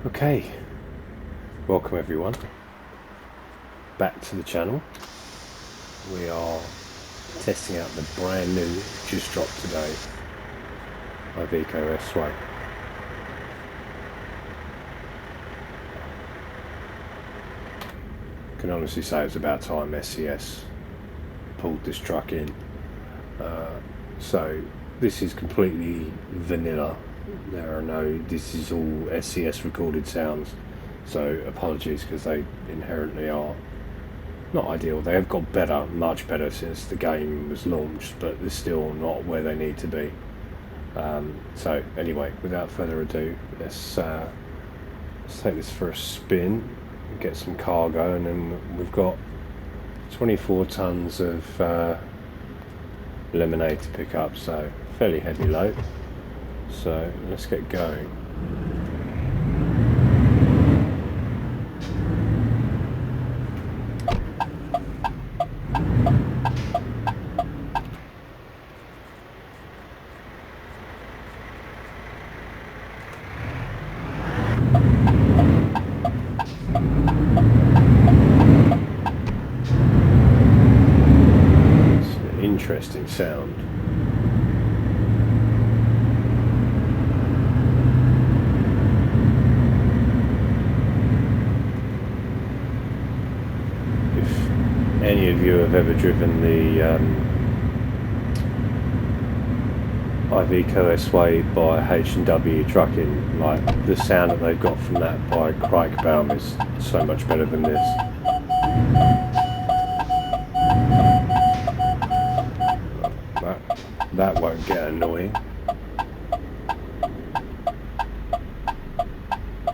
Okay, welcome everyone back to the channel. We are testing out the brand new, just dropped today, Iveco S-Way. I can honestly say it's about time SCS pulled this truck in. So this is completely vanilla. This is all SCS recorded sounds, so apologies because they inherently are not ideal. They have got better, much better since the game was launched, but they're still not where they need to be. So anyway, without further ado, let's take this for a spin, get some cargo, and then we've got 24 tons of lemonade to pick up, so fairly heavy load. So let's get going. It's an interesting sound. Any of you have ever driven the Iveco S-Way by H&W trucking, like the sound that they've got from that by Crikebaum is so much better than this. That won't get annoying.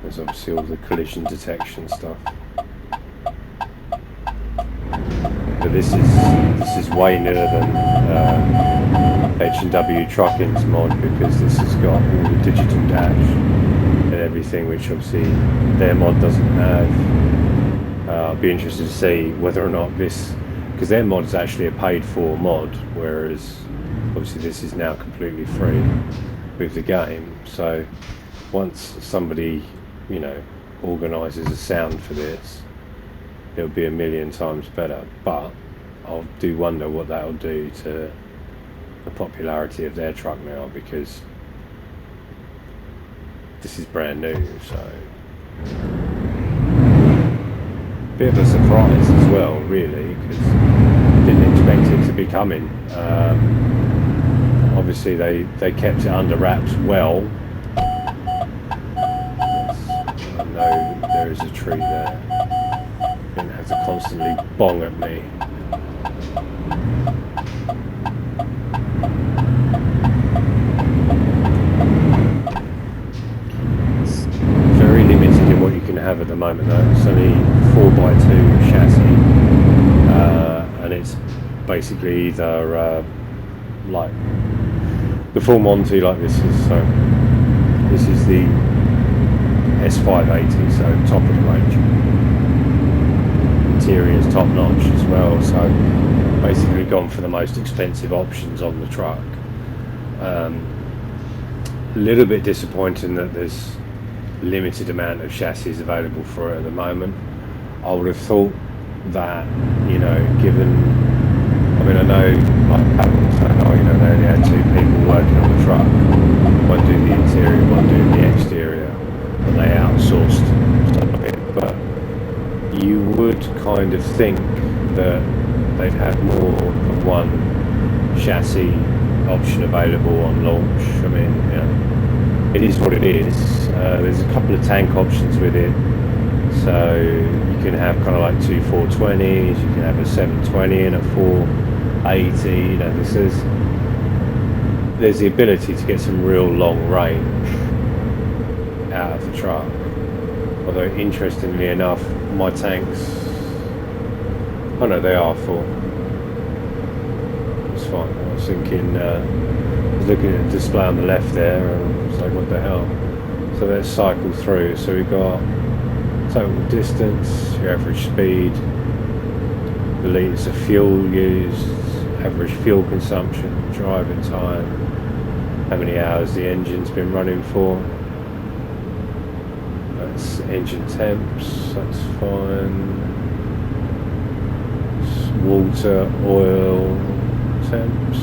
There's obviously all the collision detection stuff. But this is way newer than H&W Trucking's mod, because this has got all the digital dash and everything, which obviously their mod doesn't have. I'd be interested to see whether or not this, because their mod is actually a paid for mod, whereas obviously this is now completely free with the game. So once somebody, you know, organises a sound for this, it'll be a million times better. But I do wonder what that'll do to the popularity of their truck now, because this is brand new. So bit of a surprise as well, really, because didn't expect it to be coming. Obviously they kept it under wraps well. Yes, I know there is a tree there. Didn't have to constantly bong at me. It's very limited in what you can have at the moment though. It's only 4x2 chassis, and it's basically either like the full Monty, like this is. So this is the S580, so top of the range. Interior is top notch as well, so basically gone for the most expensive options on the truck. A little bit disappointing that there's limited amount of chassis available for it at the moment. I would have thought that, you know, given, I mean, I know like Apple saying, oh, you know, they only had 2 people working on the truck, one doing the interior, one doing the exterior, and they outsourced some of it, but you would kind of think that they'd have more than one chassis option available on launch. I mean, you know, it is what it is. There's a couple of tank options with it, so you can have kind of like 2 420s, you can have a 720 and a 480. You know, there's the ability to get some real long range out of the truck. Although interestingly enough, my tanks, oh no, they are full. It's fine. I was thinking, I was looking at the display on the left there, and I was like, what the hell? So let's cycle through. So we've got total distance, your average speed, the litres of fuel used, average fuel consumption, driving time, how many hours the engine's been running for. That's engine temps, that's fine. It's water, oil temps,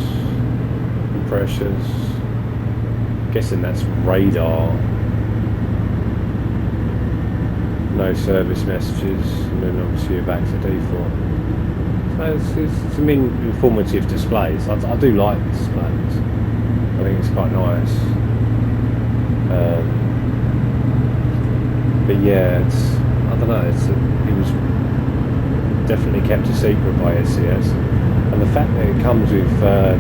pressures. Guessing that's radar. No service messages, and then obviously you're back to default. So it's informative displays. I do like displays. I think it's quite nice. But yeah, I don't know. It was definitely kept a secret by SCS, and the fact that it comes with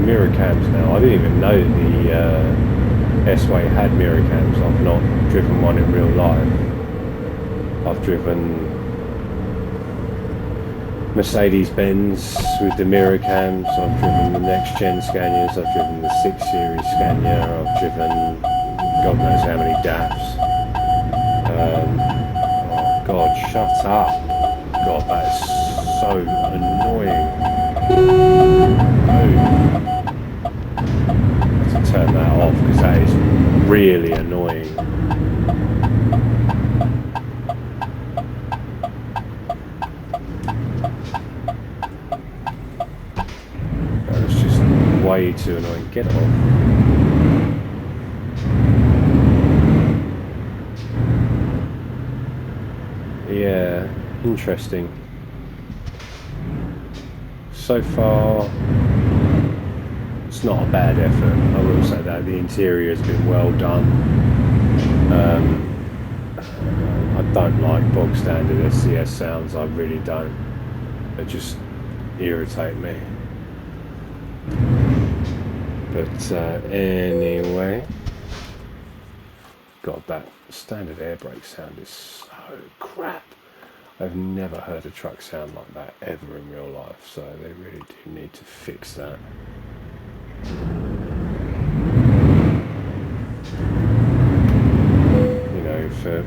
mirror cams now. I didn't even know the S-Way had mirror cams. I've not driven one in real life. I've driven Mercedes-Benz with the mirror cams, I've driven the next gen Scanias, I've driven the 6 Series Scania, I've driven God knows how many DAFs. Oh God, shut up. God, that's so annoying. I have to turn that off because that is really annoying. Way too annoying. Get off. Yeah, interesting. So far, it's not a bad effort. I will say that the interior has been well done. I don't like bog standard SCS sounds. I really don't. They just irritate me. But anyway, God, that standard air brake sound is so crap. I've never heard a truck sound like that ever in real life, so they really do need to fix that. You know, for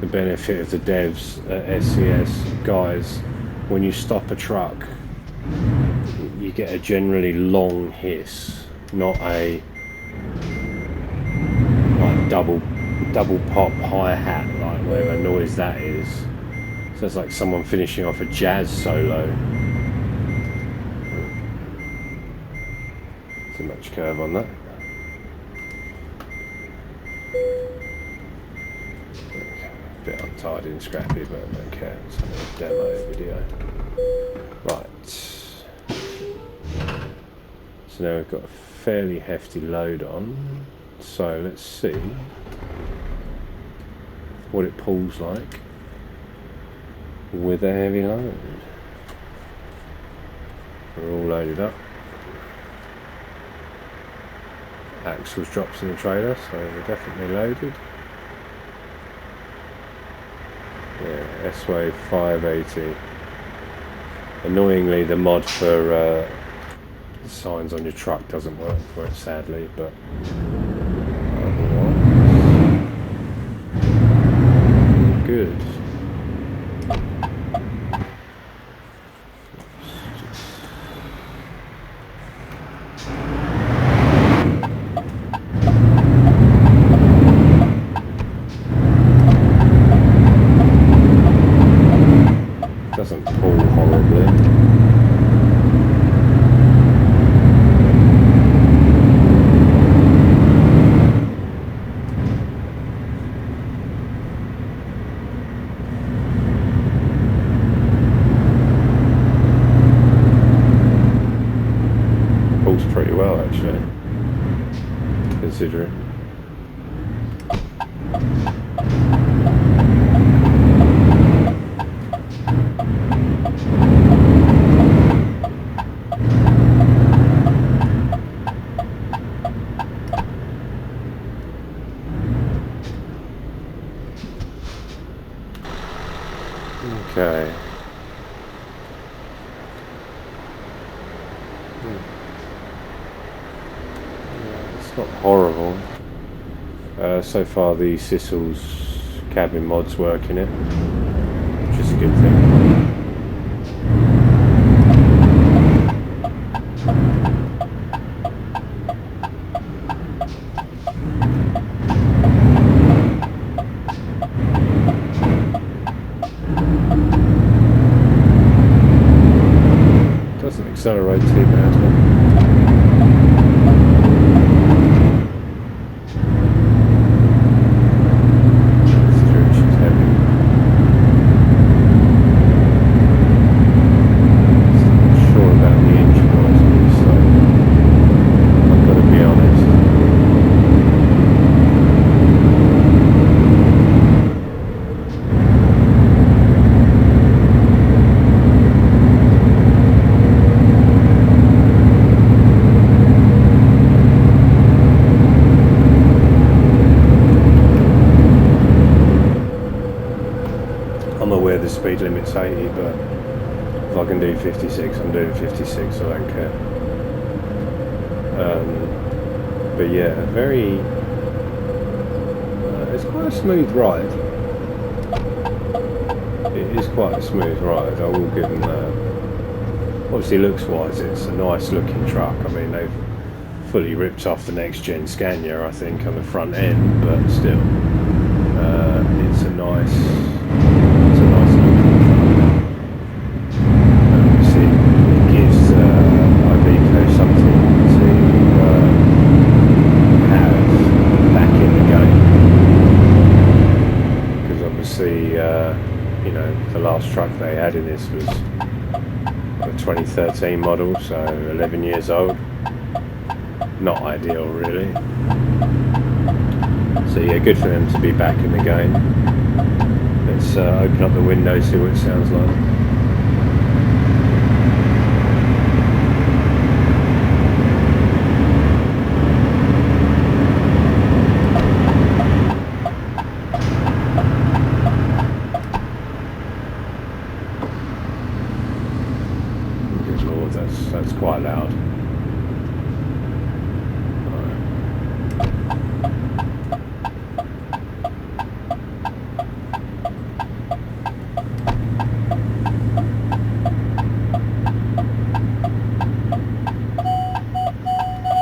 the benefit of the devs at SCS, guys, when you stop a truck, you get a generally long hiss, not a like double pop hi-hat, like whatever noise that is. So it's like someone finishing off a jazz solo. Too much curve on that. A bit untidy and scrappy, but I don't care. It's only a demo video. Right. So now we've got a fairly hefty load on. So let's see what it pulls like with a heavy load. We're all loaded up. Axles drops in the trailer, so we're definitely loaded. Yeah, S-Way 580. Annoyingly, the mod for signs on your truck doesn't work for it, sadly, but otherwise, good. Doesn't pull horribly. Pretty well, actually, considering. Okay. Not horrible. So far the Sissels cabin mod's working it, which is a good thing. go too badly. The speed limit's 80, but if I can do 56, I'm doing 56. I don't care. But yeah, very. It's quite a smooth ride. It is quite a smooth ride. I will give them that. Obviously, looks-wise, it's a nice looking truck. I mean, they've fully ripped off the next gen Scania, I think, on the front end, but still, it's a nice. Iveco something to have back in the game, because obviously you know, the last truck they had in this was a 2013 model, so 11 years old. Not ideal really. So yeah, good for them to be back in the game. Let's open up the window, see what it sounds like. That's quite loud.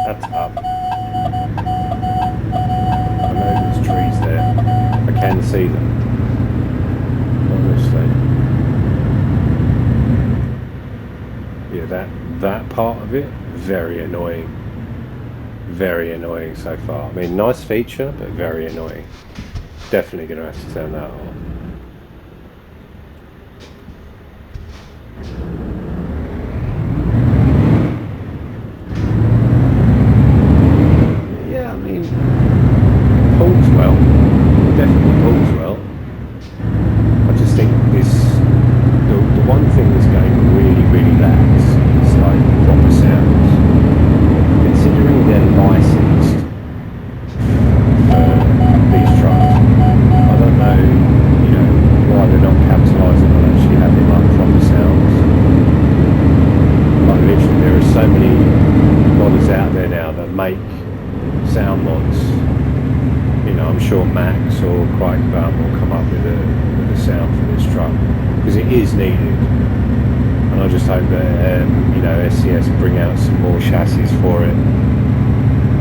That's up. I know there's trees there. I can see them. Honestly. Yeah, that part of it, very annoying so far. I mean, nice feature, but very annoying. Definitely gonna have to turn that off. Yeah, I mean, pulls well, definitely pulls well. I just think the one thing this game really lacks is like proper sounds. Considering they're licensed for these trucks, I don't know, you know, why they're not capitalising on actually having like proper sounds. Like literally, there are so many modders out there now that make sound mods. You know, I'm sure Max or Craigbound will come up with a sound for this truck, because it is needed. And I just hope that you know, SCS bring out some more chassis for it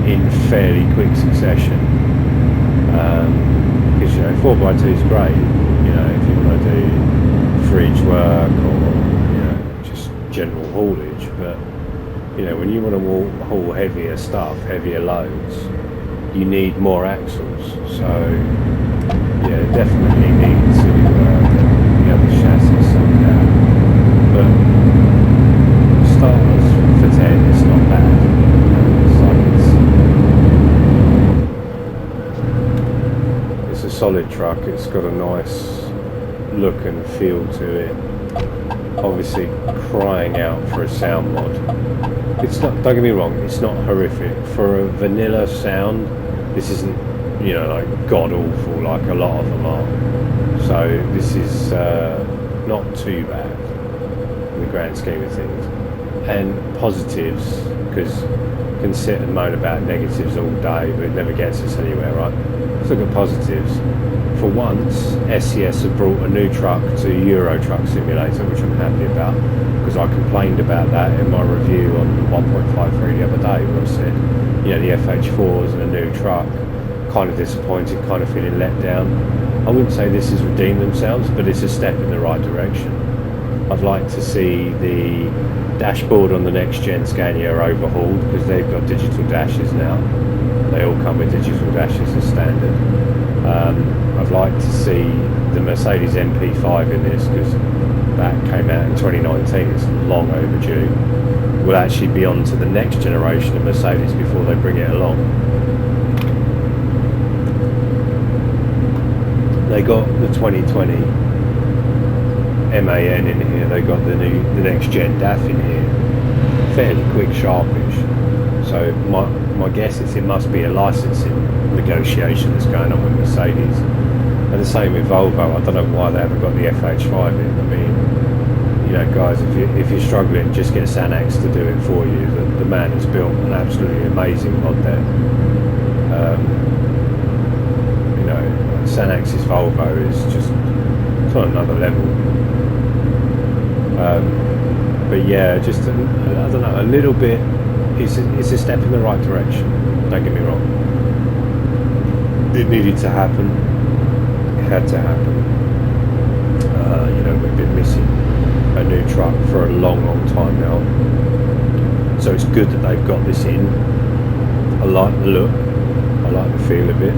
in fairly quick succession. Because you know, 4x2 is great. You know, if you want to do fridge work or you know, just general haulage. But you know, when you want to haul heavier stuff, heavier loads, you need more axles. So yeah, definitely need to get the other chassis sorted out. But starters for 10, it's not bad. It's a solid truck. It's got a nice look and feel to it. Obviously crying out for a sound mod. It's not, don't get me wrong, it's not horrific. For a vanilla sound, this isn't, you know, like god awful like a lot of them are. So this is not too bad in the grand scheme of things. And positives, because you can sit and moan about negatives all day, but it never gets us anywhere, right? Let's look at positives. For once, SCS have brought a new truck to Euro Truck Simulator, which I'm happy about, because I complained about that in my review on 1.53 the other day, where I said, you know, the FH4s and a new truck, kind of disappointed, kind of feeling let down. I wouldn't say this has redeemed themselves, but it's a step in the right direction. I'd like to see the dashboard on the next gen Scania overhauled, because they've got digital dashes now. They all come with digital dashes as standard. I'd like to see the Mercedes MP5 in this, because that came out in 2019. It's long overdue. We'll actually be on to the next generation of Mercedes before they bring it along. They got the 2020 MAN in here. They got the next gen DAF in here. Fairly quick, sharpish. So my guess is it must be a licensing negotiation that's going on with Mercedes. And the same with Volvo. I don't know why they haven't got the FH5 in. I mean, you know, guys, if you're struggling, just get Sanax to do it for you. The man has built an absolutely amazing mod there. You know, Sanax's Volvo is just, it's on another level. But yeah, just I don't know, a little bit. It's a step in the right direction. Don't get me wrong. It needed to happen. It had to happen. You know, we've been missing a new truck for a long time now. So it's good that they've got this in. I like the look. I like the feel of it.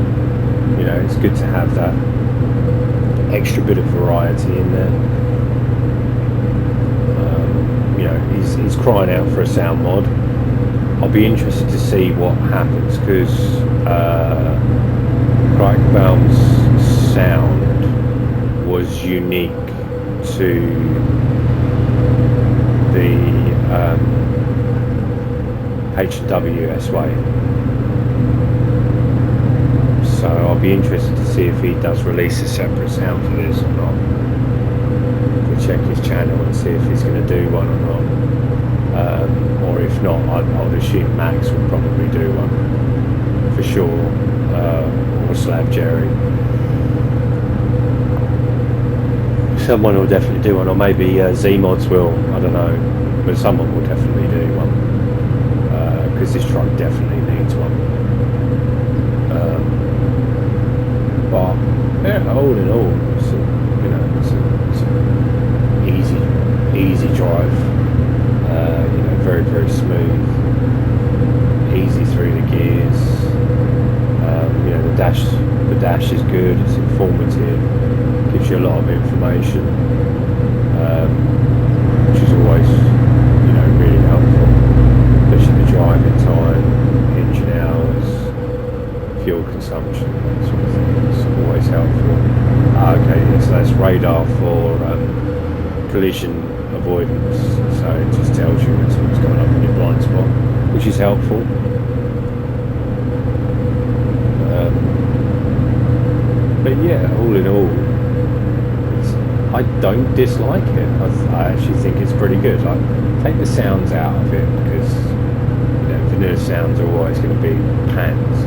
You know, it's good to have that extra bit of variety in there. You know, he's crying out for a sound mod. I'll be interested to see what happens, because Craigbaum's sound was unique to the H&W S-Way. So I'll be interested to see if he does release a separate sound for this or not. We'll check his channel and see if he's going to do one or not. Or if not, I'd assume Max will probably do one for sure, or Slab Jerry. Someone will definitely do one, or maybe Z-Mods will, I don't know, but someone will definitely do one, because this truck definitely needs one. But yeah, all in all, it's a, you know, it's an easy drive. You know, very smooth, easy through the gears. You know, the dash is good. It's informative. Gives you a lot of information, which is always, you know, really helpful. Especially the driving time, engine hours, fuel consumption, that sort of thing. It's always helpful. Okay, yeah, so that's radar for collision avoidance, so it just tells you when something's coming up in your blind spot, which is helpful. But yeah, all in all, I don't dislike it. I actually think it's pretty good. I take the sounds out of it, because, you know, vanilla sounds are always going to be pans.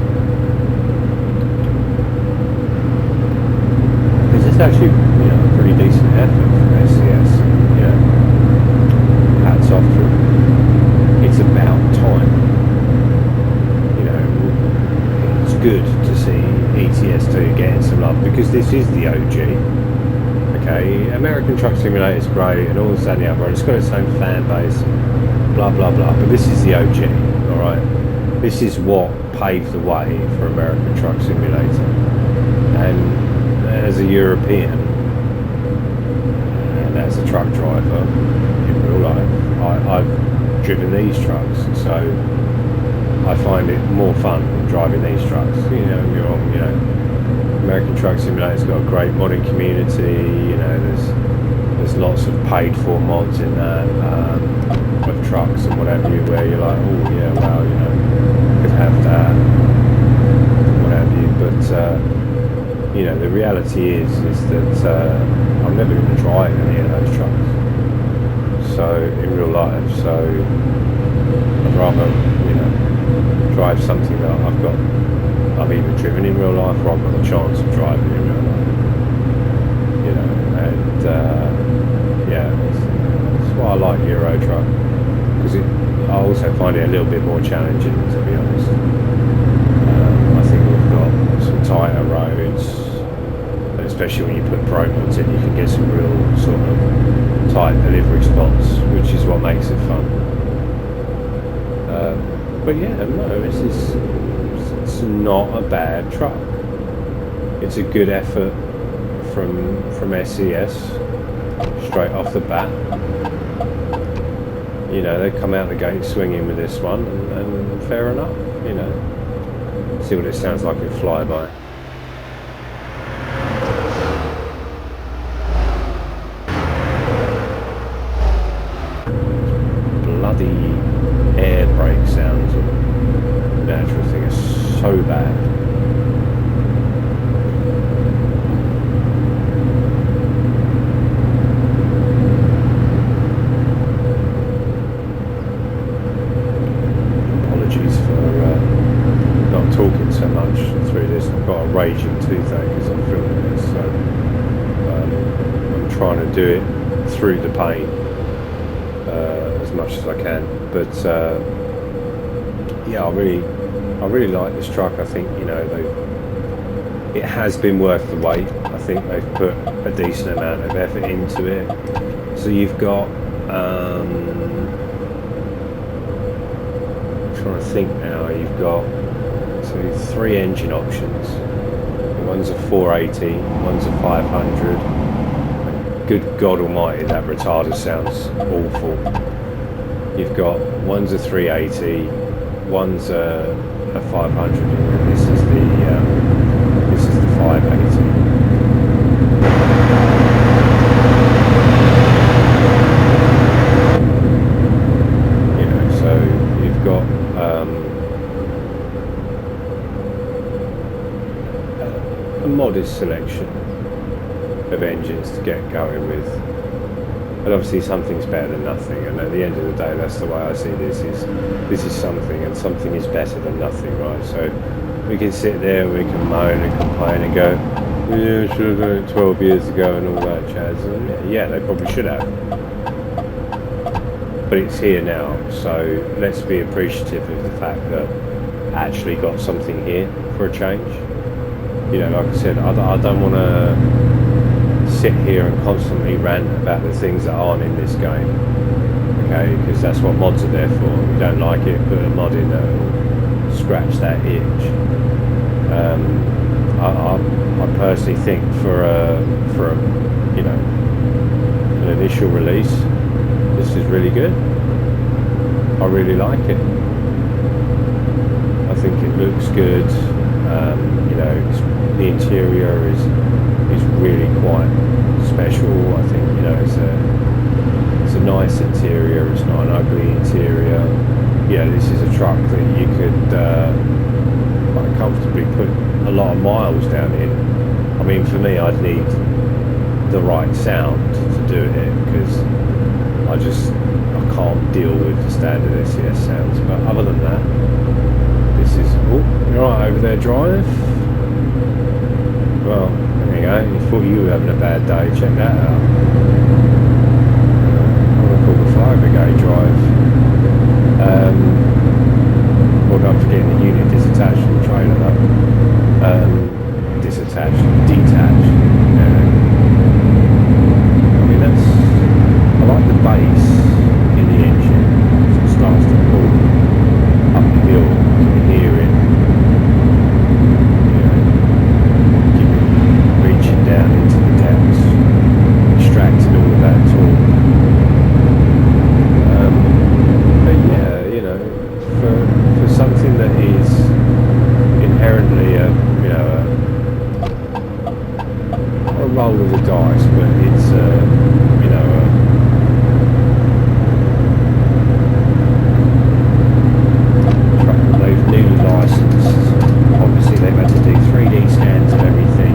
This is actually, you know, a pretty decent effort from SCS. You know, hats off to it. It's about time. You know, it's good to see ETS2 getting some love, because this is the OG. Okay, American Truck Simulator is great and all this and the other, and it's got its own fan base, blah blah blah, but this is the OG, alright? This is what paved the way for American Truck Simulator. And as a European, and as a truck driver in real life, I've driven these trucks, so I find it more fun than driving these trucks. You know, you know, American Truck Simulator's got a great modding community. You know, there's lots of paid for mods in that, with trucks and whatever, where you're like, oh yeah, well, you know, could have that, what have you. But you know, the reality is that I'm never going to drive any of those trucks. So in real life, so I'd rather, you know, drive something that I've either driven in real life, or I've got the chance of driving in real life. You know, and yeah, that's why I like Euro Truck, because I also find it a little bit more challenging, to be honest. I think we've got some tighter roads. There's especially when you put pro mods in, you can get some real sort of tight delivery spots, which is what makes it fun. But yeah, no, it's not a bad truck. It's a good effort from SES straight off the bat. You know, they come out the gate swinging with this one, and fair enough, you know. See what it sounds like in flyby. Bloody air brake sounds of the actual thing is so bad. Talking so much through this. I've got a raging toothache as I'm filming this, so I'm trying to do it through the pain as much as I can. But yeah, I really like this truck. I think, you know, it has been worth the wait. I think they've put a decent amount of effort into it. So you've got I'm trying to think now. You've got three engine options. One's a 480, one's a 500. And good God Almighty, that retarder sounds awful. You've got one's a 380, one's a 500, and this is the 580. Modest selection of engines to get going with, but obviously something's better than nothing, and at the end of the day, that's the way I see this is something, and something is better than nothing, right? So we can sit there, we can moan and complain and go, yeah, should have done it 12 years ago and all that jazz, and yeah, they probably should have, but it's here now, so let's be appreciative of the fact that I actually got something here for a change. You know, like I said, I don't want to sit here and constantly rant about the things that aren't in this game, okay? Because that's what mods are there for. If you don't like it, put a mod in that will scratch that itch. I personally think for a you know, an initial release, this is really good. I really like it. I think it looks good. You know, the interior is really quite special. I think, you know, it's a nice interior. It's not an ugly interior. Yeah, this is a truck that you could quite comfortably put a lot of miles down in. I mean, for me, I'd need the right sound to do it, because I can't deal with the standard SES sounds. But other than that, this is, oh, you're right over there, Drive. Well, there you go. You thought you were having a bad day. Check that out. I'm going to call the fire brigade, Drive. Well, don't forget the unit disattached from the trailer, though. Detached. I mean, I like the bass in the engine. So it starts to pull up the hill. You can hear it. Down into the depths, extracting all of that torque. But yeah, you know, for something that is inherently a roll of the dice, but it's you know, a truck that they've newly licensed. Obviously, they've had to do 3D scans and everything.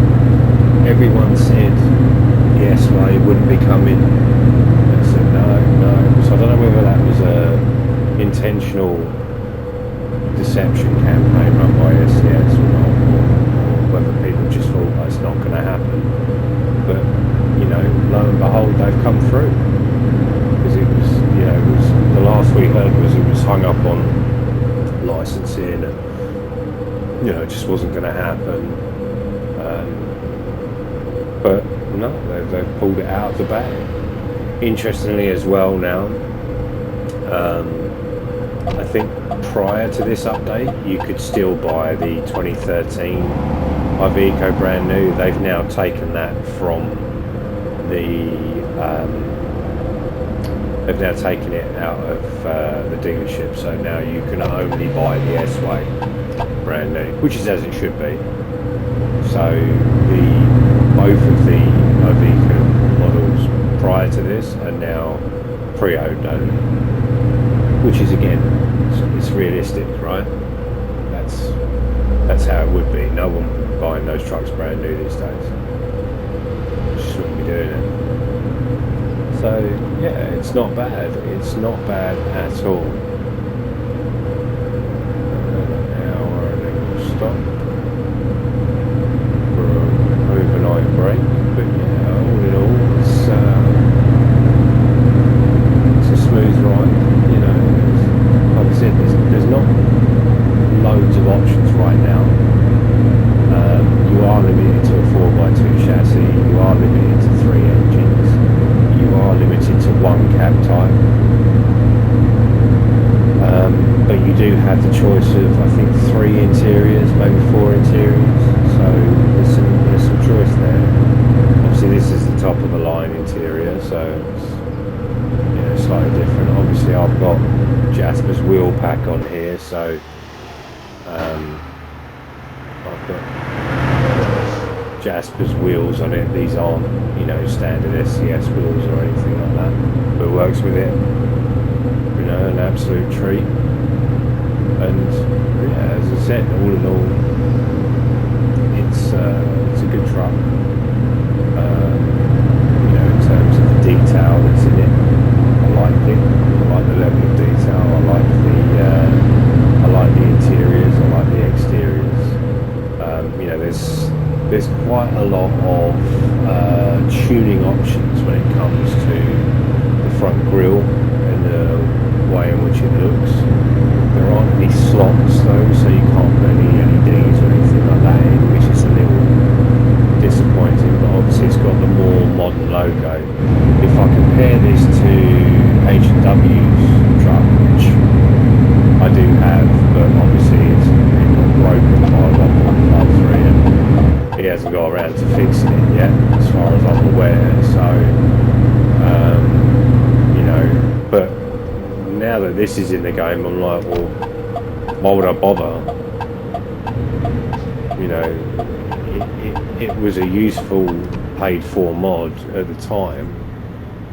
Everyone said the S-Way wouldn't be coming. I said no. So I don't know whether that was a intentional deception campaign run by SES or not, or whether people just thought that's not going to happen. But you know, lo and behold, they've come through, because it was, you know, it was, the last we heard was it was hung up on licensing, and you know, it just wasn't going to happen. But no, they've pulled it out of the bag. Interestingly as well now, I think prior to this update you could still buy the 2013 Iveco brand new. They've now taken that from the they've now taken it out of the dealership, so now you can only buy the S-Way brand new, which is as it should be. So both of the Iveco models prior to this are now pre-owned only, which is again, it's realistic, right? That's how it would be. No one would be buying those trucks brand new these days. Just wouldn't be doing it. So yeah, it's not bad. It's not bad at all. Now we'll stop for an overnight break. But yeah, all in all, it's a smooth ride. You know, like I said, there's not loads of options right now. You are limited to a 4x2 chassis. You are limited to 3 engines. You are limited to 1 cab type. But you do have the choice of, I think, 3 interiors, maybe 4 interiors. So there's some choice there. Obviously, this is the top of the line interior, so it's slightly different. Obviously, I've got Jasper's wheel pack on here, so I've got Jasper's wheels on it. These aren't, standard SCS wheels or anything like that, but it works with it. An absolute treat. And yeah, as I said, all in all, it's a good truck. In terms of the detail that's in it, I like it. I like the level of detail. I like the interiors. I like the exteriors. There's quite a lot of tuning options when it comes to the front grille and the way in which it looks. There aren't any slots though, so you can't put any LEDs or anything like that in, which is a little disappointing, but obviously it's got the more modern logo. If I compare this to H&W's truck, which I do have, but obviously it got broken by 1.53 and he hasn't got around to fixing it yet, as far as I'm aware, so but now that this is in the game, I'm like, well, why would I bother? It was a useful paid for mod at the time,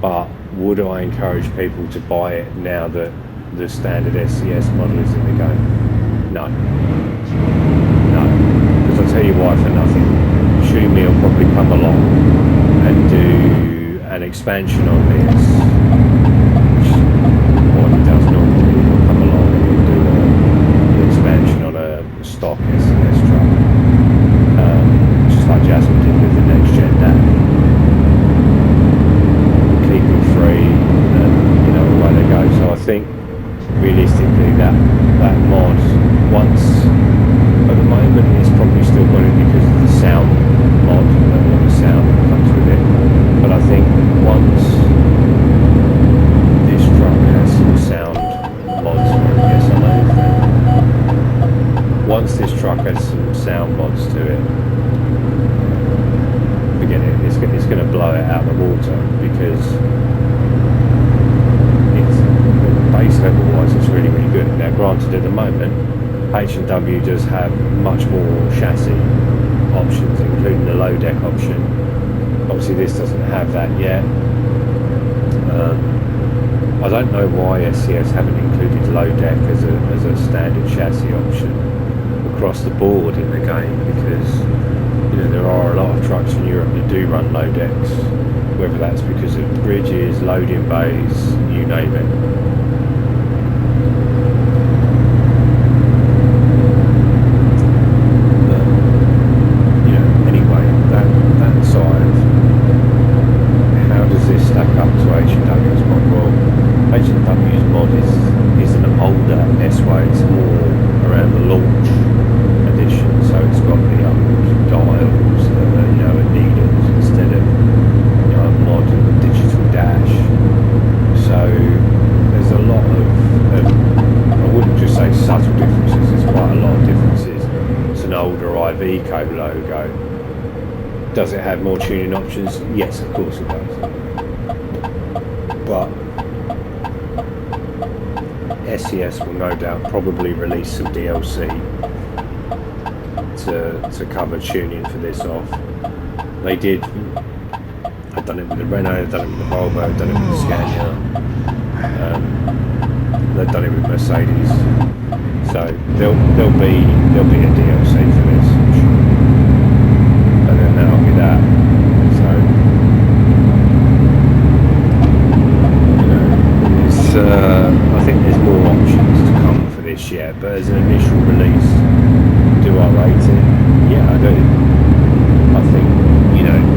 but would I encourage people to buy it now that the standard SCS model is in the game? No, because I'll tell you why for nothing. Shumi will probably come along and do an expansion on this, which what he does normally. He'll come along and he'll do an expansion on a stock SCS truck, just like Jasper did with the next gen DAF. Keep it free, and away they go. So I think realistically that mod, once at the moment it's probably still got it because of the sound mod, the sound that comes with it. But I think once this truck has some sound mods, yes I know. Once this truck has some sound mods to it, forget it. It's going to blow it out of the water, because base level wise it's really good. Now granted, at the moment H&W does have much more chassis options, including the low deck option. Obviously this doesn't have that yet. I don't know why SCS haven't included low deck as a standard chassis option across the board in the game, because there are a lot of trucks in Europe that do run low decks, whether that's because of bridges, loading bays, you name it. H&W's mod is an older S-Way. It's more around the launch edition, so it's got the old dials that are needles instead of Iveco logo. Does it have more tuning options? Yes, of course it does. But SES will no doubt probably release some DLC to cover tuning for this off. They did. I've done it with the Renault, I've done it with the Volvo, I've done it with the Scania. They've done it with Mercedes. So there'll be a DLC for this, and then that'll be that. So it's I think there's more options to come for this yet. But as an initial release, do I rate it? Yeah, I do.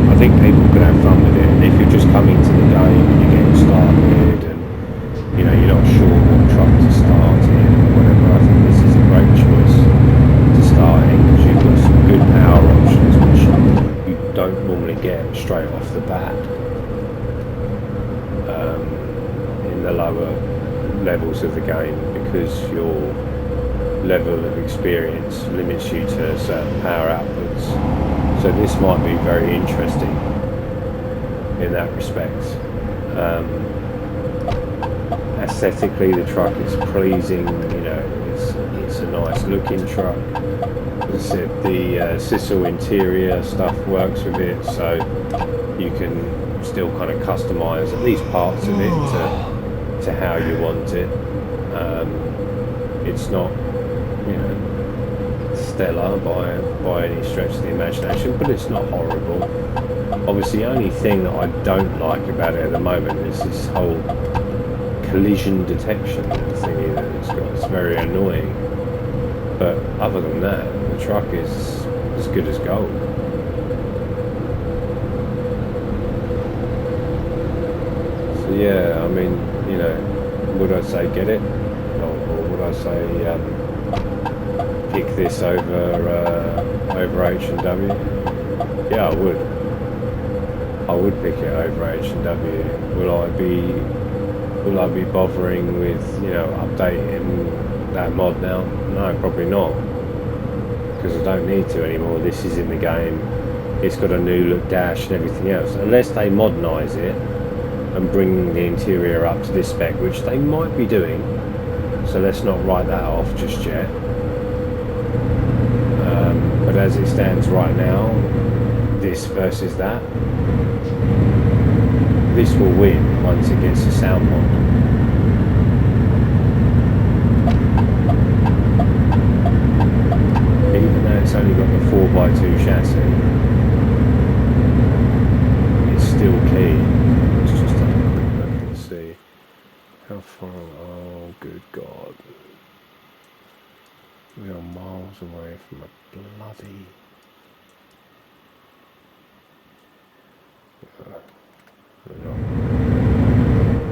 I think people can have fun with it. And if you're just coming to the game and you're getting started, and you're not sure what truck to start in or whatever, I think this is a great choice to start in because you've got some good power options which you don't normally get straight off the bat in the lower levels of the game, because your level of experience limits you to certain power outputs. So this might be very interesting in that respect. Aesthetically, the truck is pleasing. It's a nice looking truck. As I said, the Sissel interior stuff works with it, so you can still kind of customize at least parts of it to how you want it. It's not stellar by any stretch of the imagination, but it's not horrible. Obviously, the only thing that I don't like about it at the moment is this whole collision detection thingy that it's got. It's very annoying, but other than that, the truck is as good as gold. So yeah, I mean, would I say get it, or would I say pick this over H&W? Yeah, I would pick it over H&W. Will I be bothering with updating that mod now? No, probably not, because I don't need to anymore. This is in the game. It's got a new look dash and everything else, unless they modernise it and bring the interior up to this spec, which they might be doing. So let's not write that off just yet. But as it stands right now, this versus that, this will win once it gets a sound mod. Even though it's only got the 4x2 chassis, it's still key. Let's just have a quick look and see how far. Oh, good God. We are miles away from a bloody...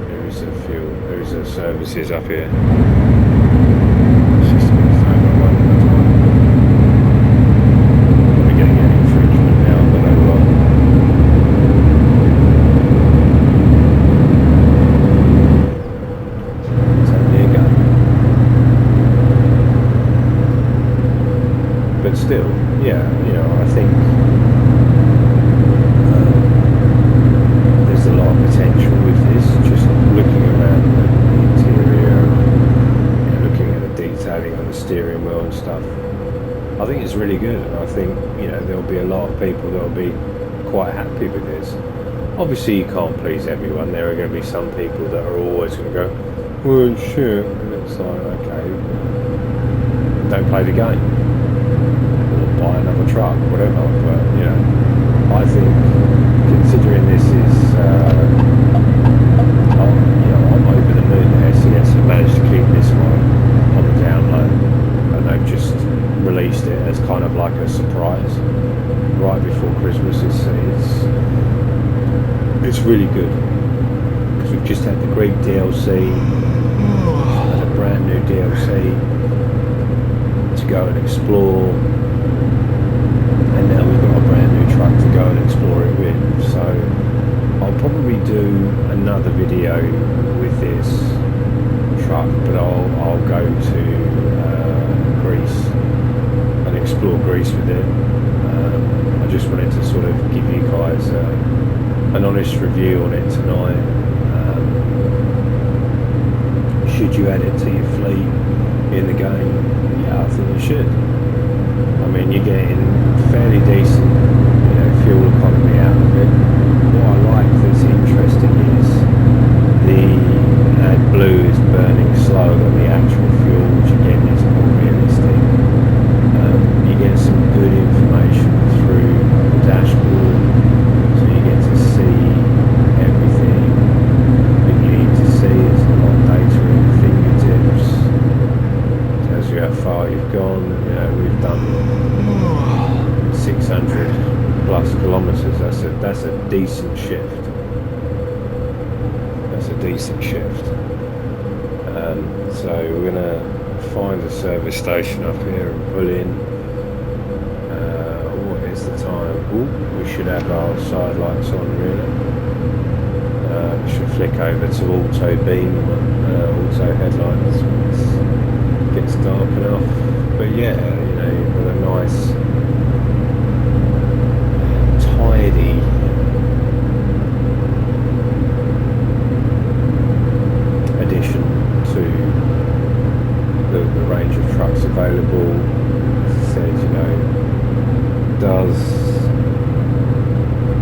There is a few, there is a services up here. It's just a bit further away from the time. We're getting an infringement now, but oh well. It's only a gun. But still, yeah, I think there's a lot of potential with this. Just looking around the interior, looking at the detailing on the steering wheel and stuff, I think it's really good. And I think there'll be a lot of people that'll be quite happy with this. Obviously, you can't please everyone. There are going to be some people that are always going to go, well, shit, and it's like, okay, don't play the game. Buy another truck, whatever. But I think considering this is, I'm over the moon that SES have managed to keep this one on the down low, and they've just released it as kind of like a surprise right before Christmas. It's really good because we've just had the great DLC, and a brand new DLC to go and explore. And now we've got a brand new truck to go and explore it with. So I'll probably do another video with this truck, but I'll go to Greece and explore Greece. grease with it. I just wanted to sort of give you guys an honest review on it tonight. Should you add it to your fleet in the game? Yeah, I think you should. I mean, you're getting fairly decent, fuel economy out of it. What I like that's interesting is the AdBlue is burning slower than the actual fuel, which again is more realistic. You get some good information through the dashboard, so you get to see everything that you need to see. There's a lot of data at your fingertips. It tells you how far you've gone. We've done 600 plus kilometers. That's a decent shift. That's a decent shift. So we're gonna find a service station up here and pull in. What is the time? Ooh, we should have our side lights on really. We should flick over to auto beam, auto headlights once it gets dark enough. But yeah, you've got a nice tidy addition to the range of trucks available. As I said,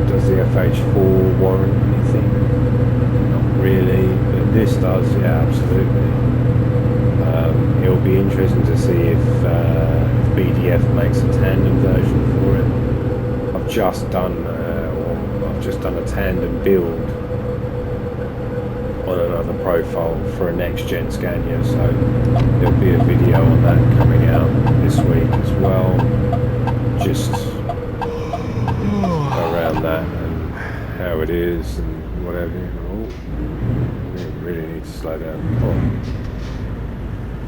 does the FH4 warrant anything? Not really, but this does, yeah, absolutely. It'll be interesting to see if BDF makes a tandem version for it. I've just done a tandem build on another profile for a next gen Scania, so there'll be a video on that coming out this week as well, just around that and how it is and whatever. We really need to slow down.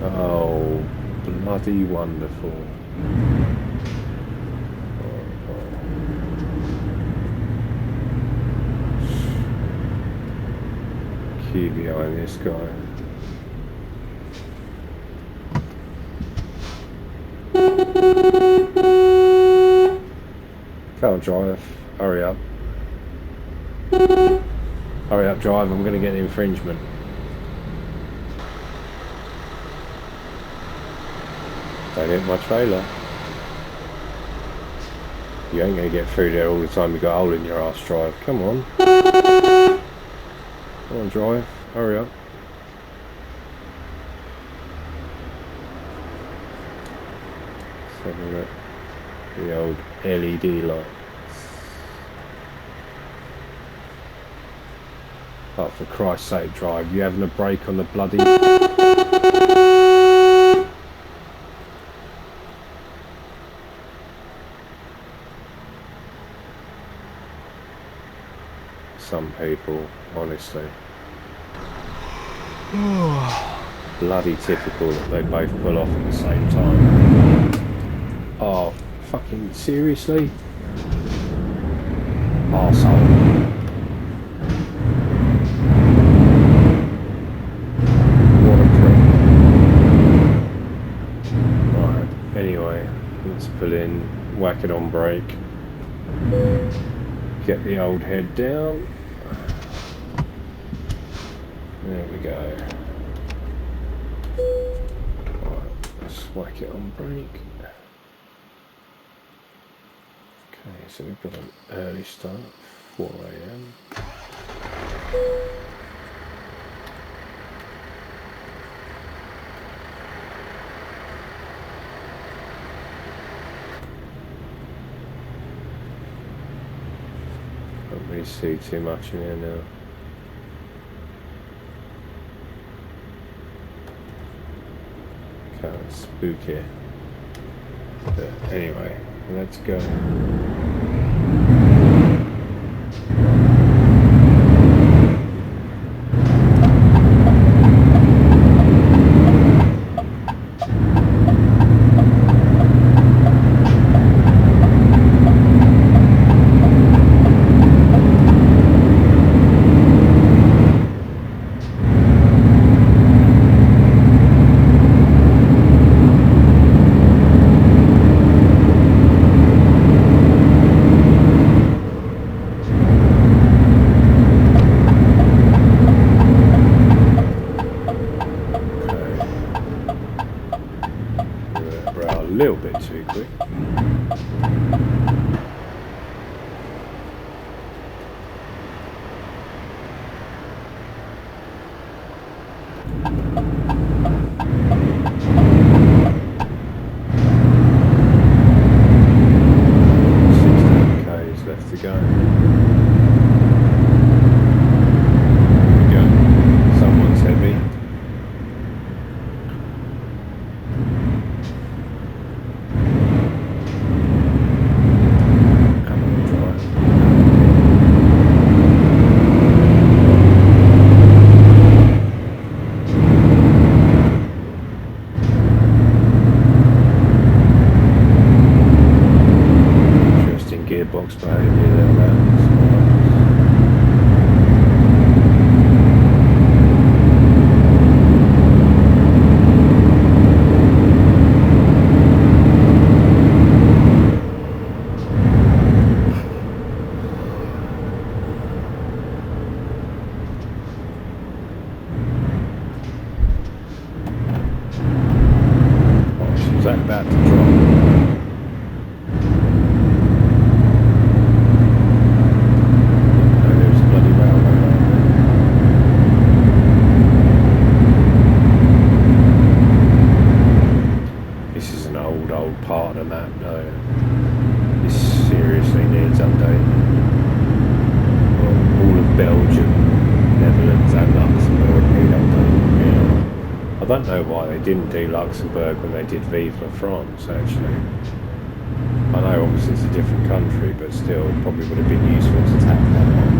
Oh, bloody wonderful. Key behind this guy. Can't drive. Hurry up. Hurry up, drive. I'm going to get an infringement. Don't hit my trailer. You ain't going to get through there all the time. You got a hole in your arse, drive. Come on. Come on, drive. Hurry up. Let's have a look. The old LED lights. Oh, for Christ's sake, drive. You having a break on the bloody... Some people, honestly. Bloody typical that they both pull off at the same time. Oh, fucking seriously? Arsehole. What a prick. Right, anyway, let's pull in, whack it on brake. Get the old head down. There we go. Right, let's whack it on brake. Okay, so we've got an early start, 4 AM. Can't really see too much in here now. Kind of spooky. But anyway, let's go. a little bit too quick. Left to go. There we go. Someone's heavy. Come on, drive. Gearbox behaviour there, oh, she was about to drop. Part of the map, no. This seriously needs updating. Well, all of Belgium, Netherlands and Luxembourg need updating. Yeah. I don't know why they didn't do Luxembourg when they did Vive la France, actually. I know obviously it's a different country, but still probably would have been useful to tack that on.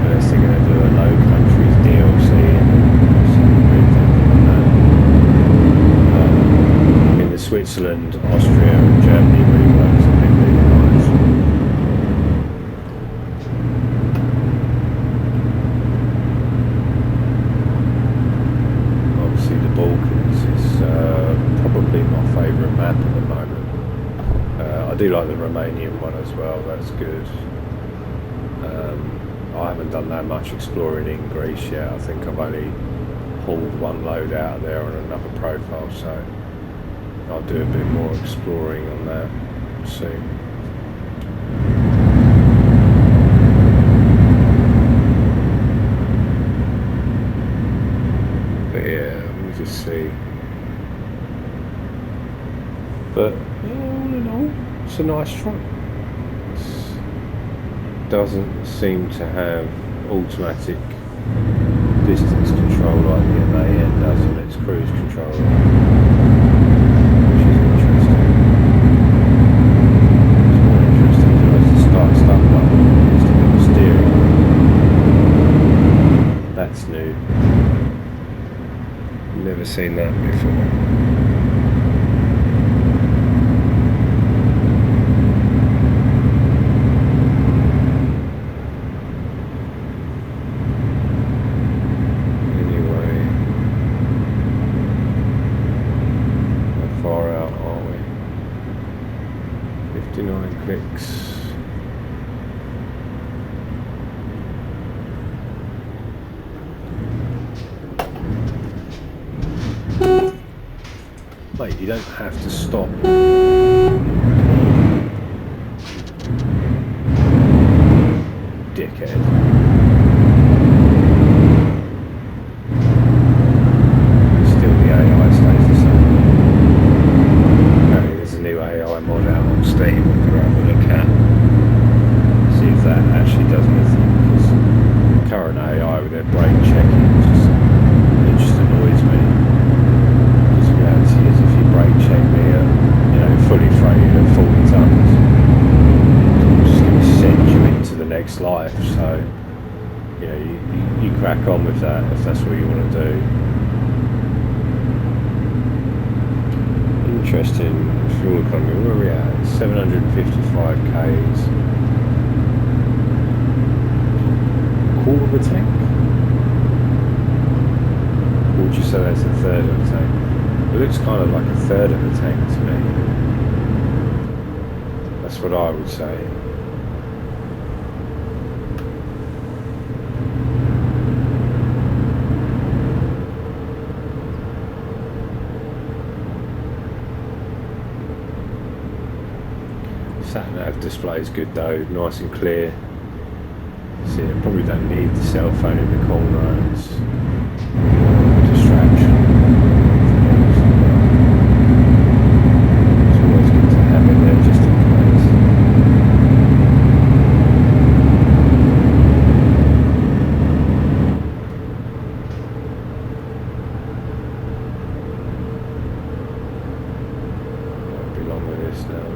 Unless they're going to do a low countries DLC and something like that. Switzerland, Austria and Germany really works a bit really nice. Obviously the Balkans is probably my favourite map at the moment. I do like the Romanian one as well, that's good. I haven't done that much exploring in Greece yet. I think I've only hauled one load out of there on another profile, so I'll do a bit more exploring on that soon. But yeah, let me just see. But yeah, all in all, it's a nice truck. It doesn't seem to have automatic distance control like the MAN does in its cruise control. That's new. Never seen that before. Anyway, how far out are we? 59 clicks. Mate, you don't have to stop. Dickhead. Still the AI stays the same. Apparently there's a new AI mod out on Steam we can have a look at. See if that actually does anything, because current AI with their brain checking just annoys me. Is if you brake check me at, fully freighted at 40 tons, I'm just going to send you into the next life. So, you crack on with that if that's what you want to do. Interesting fuel economy. Where are we at? 755 k's. Quarter of a tank? Or would you say that's a third of a tank? It looks kind of like a third of a tank to me. That's what I would say. Sat nav display is good though, nice and clear. See, I probably don't need the cell phone in the corner. It's a distraction. It's always good to have it there just in case. I won't be long with this now.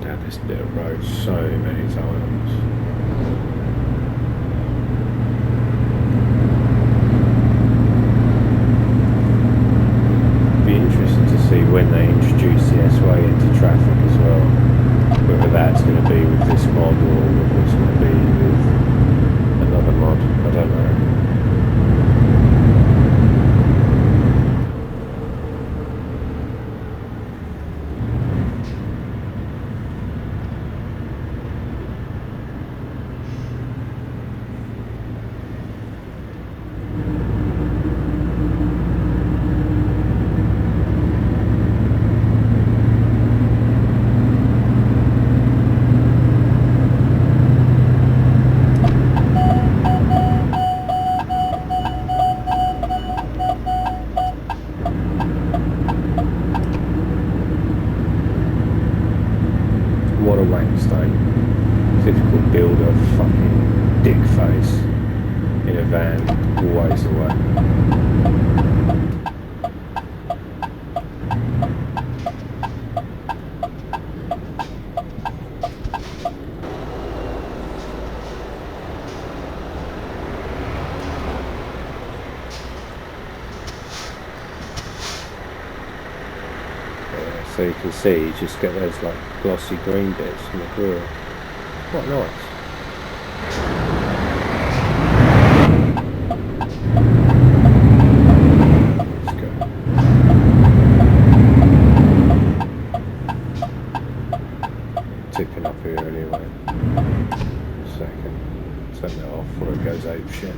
Down this bit of road so many times. Be interesting to see when they introduce the S-Way into traffic as well. Whether that's going to be with this mod or whether it's going to be with another mod, I don't know. What a wank state. Typical builder fucking dick face in a van, always the way. So you can see, you just get those like glossy green bits in the grill. Quite nice. Let's go. Tipping up here anyway. Second. Turn that off before it goes ape shit.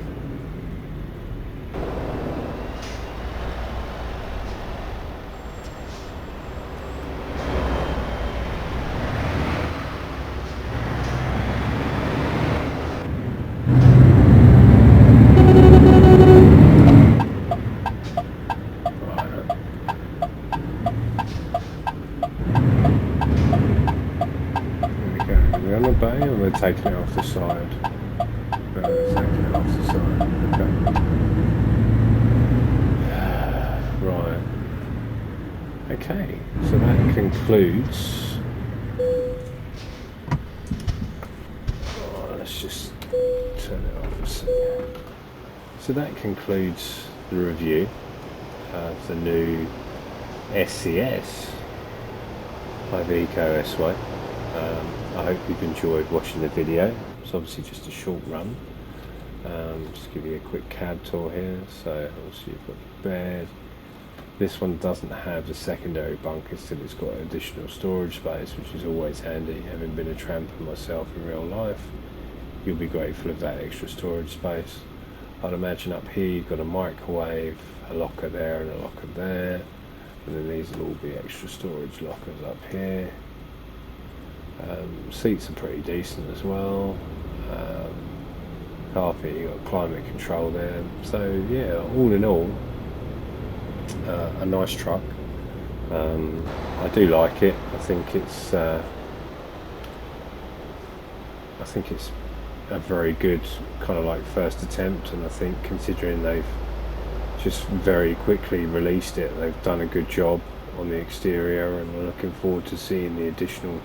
On the bay, or we're taking it off the side? Taking it off the side. Okay. Right. Okay. So that concludes. Oh, let's just turn it off a second. So that concludes the review of the new SCS Iveco S-Way. I hope you've enjoyed watching the video. It's obviously just a short run. Just give you a quick cab tour here. So obviously you've got the bed. This one doesn't have the secondary bunk, instead it's got additional storage space, which is always handy. Having been a tramper myself in real life, you'll be grateful of that extra storage space. I'd imagine up here you've got a microwave, a locker there and a locker there, and then these will all be extra storage lockers up here. Seats are pretty decent as well. Carpet, you've got climate control there. So yeah, all in all, a nice truck. I do like it. I think it's a very good kind of like first attempt, and I think considering they've just very quickly released it, they've done a good job on the exterior, and we're looking forward to seeing the additional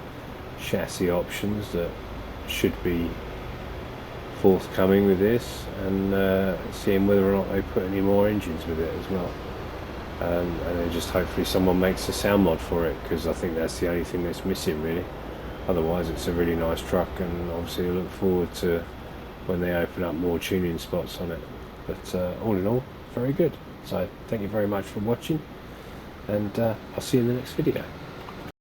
chassis options that should be forthcoming with this, and seeing whether or not they put any more engines with it as well, and then just hopefully someone makes a sound mod for it, because I think that's the only thing that's missing really. Otherwise it's a really nice truck, and obviously I look forward to when they open up more tuning spots on it. But all in all, very good. So thank you very much for watching, and I'll see you in the next video.